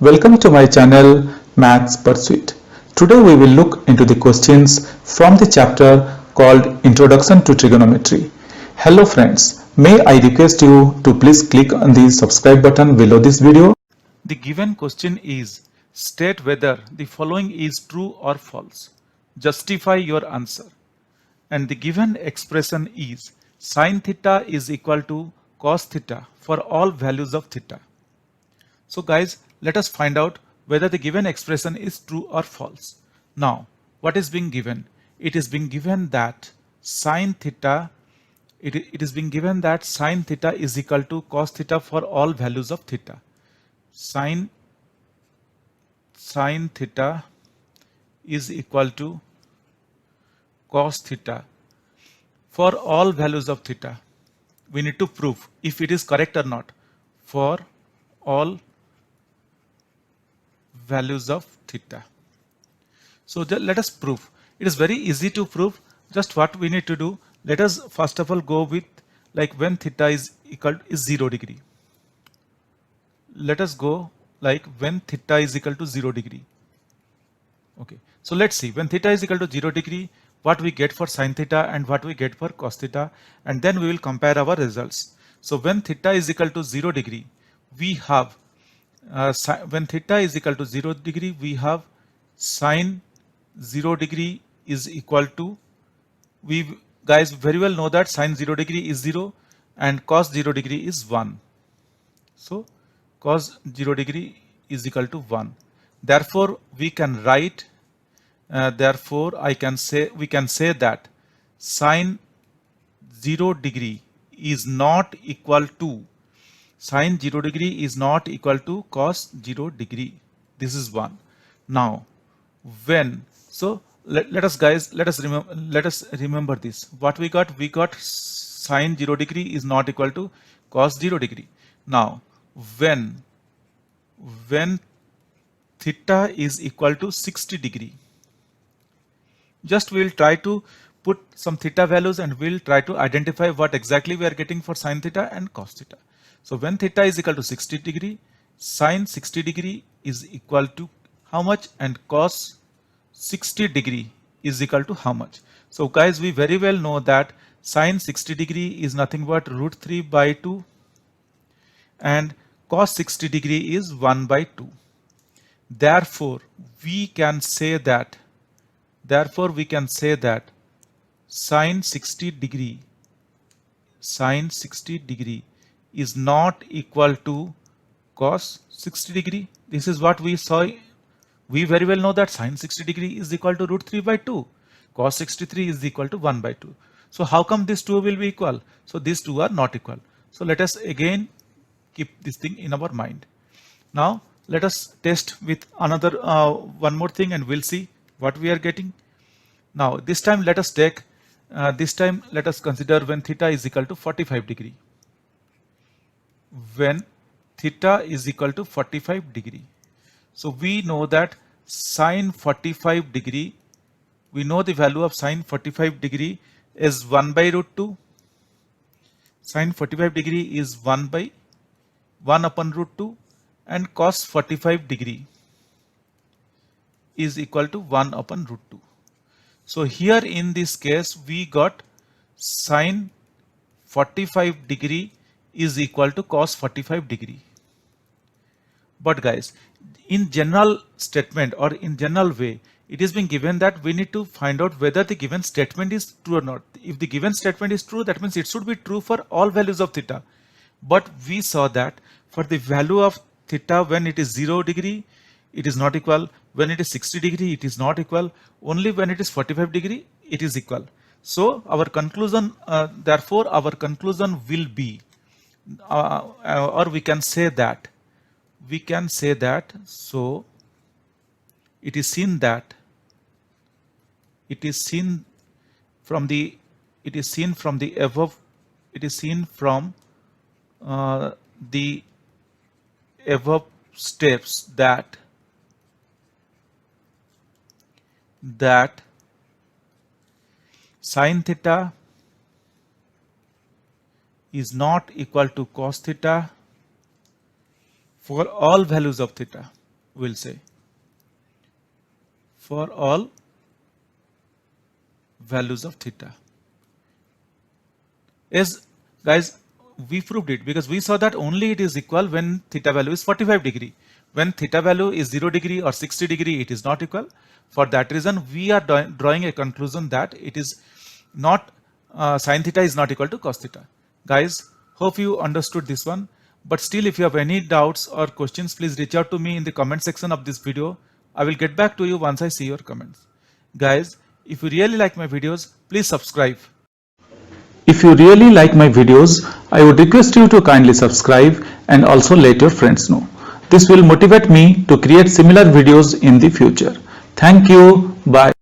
Welcome to my channel Maths Pursuit. Today we will look into the questions from the chapter called Introduction to Trigonometry. Hello friends, may I request you to please click on the subscribe button below this video. The given question is, state whether the following is true or false. Justify your answer. And the given expression is sin theta is equal to cos theta for all values of theta. So guys, let us find out whether the given expression is true or false. Now, what is being given? It is being given that sin theta it is being given that sin theta is equal to cos theta for all values of theta. Sin theta is equal to cos theta for all values of theta. We need to prove if it is correct or not for all values of theta. So let us prove. It is very easy to prove. Just what we need to do, let us first of all go with like when theta is 0 degree. Let us go like when theta is equal to 0 degree. Okay, so let's see when theta is equal to 0 degree, what we get for sin theta and what we get for cos theta, and then we will compare our results. So when theta is equal to 0 degree, we have when theta is equal to 0 degree, we have sin 0 degree is equal to, we guys very well know that sin 0 degree is 0 and cos 0 degree is 1. So cos 0 degree is equal to 1. Therefore we can write, we can say that sin 0 degree is not equal to sin 0 degree is not equal to cos 0 degree. This is one. Now when, so let us remember this. What we got sin 0 degree is not equal to cos 0 degree. Now when theta is equal to 60 degree, just we will try to put some theta values and we'll try to identify what exactly we are getting for sin theta and cos theta. So when theta is equal to 60 degree, sin 60 degree is equal to how much and cos 60 degree is equal to how much. So guys, we very well know that sin 60 degree is nothing but root 3 by 2 and cos 60 degree is 1 by 2. Therefore we can say that sin 60 degree is not equal to cos 60 degree. This is what we saw. We very well know that sin 60 degree is equal to root 3 by 2. Cos 63 is equal to 1 by 2. So how come these two will be equal? So these two are not equal. So let us again keep this thing in our mind. Now let us test with another one more thing and we'll see what we are getting. Now this time let us take let us consider when theta is equal to 45 degree. When theta is equal to 45 degree. So we know that sin 45 degree, we know the value of sin 45 degree is 1 by root 2. Sin 45 degree is 1 upon root 2 and cos 45 degree is equal to 1 upon root 2. So here in this case we got sin 45 degree is equal to cos 45 degree. But guys, in general statement or in general way, it is being given that we need to find out whether the given statement is true or not. If the given statement is true, that means it should be true for all values of theta. But we saw that for the value of theta when it is 0 degree, it is not equal. When it is 60 degree, it is not equal. Only when it is 45 degree, it is equal. So our conclusion, therefore our conclusion will be, or we can say that, so it is seen from the above, the above steps that sin theta is not equal to cos theta for all values of theta. we'll say for all values of theta. Yes, guys, we proved it because we saw that only it is equal when theta value is 45 degree. When theta value is 0 degree or 60 degree, it is not equal. For that reason, we are drawing a conclusion that it is not sin theta is not equal to cos theta. Guys, hope you understood this one. But still, if you have any doubts or questions, please reach out to me in the comment section of this video. I will get back to you once I see your comments. Guys, if you really like my videos, please subscribe. If you really like my videos, I would request you to kindly subscribe and also let your friends know. This will motivate me to create similar videos in the future. Thank you. Bye.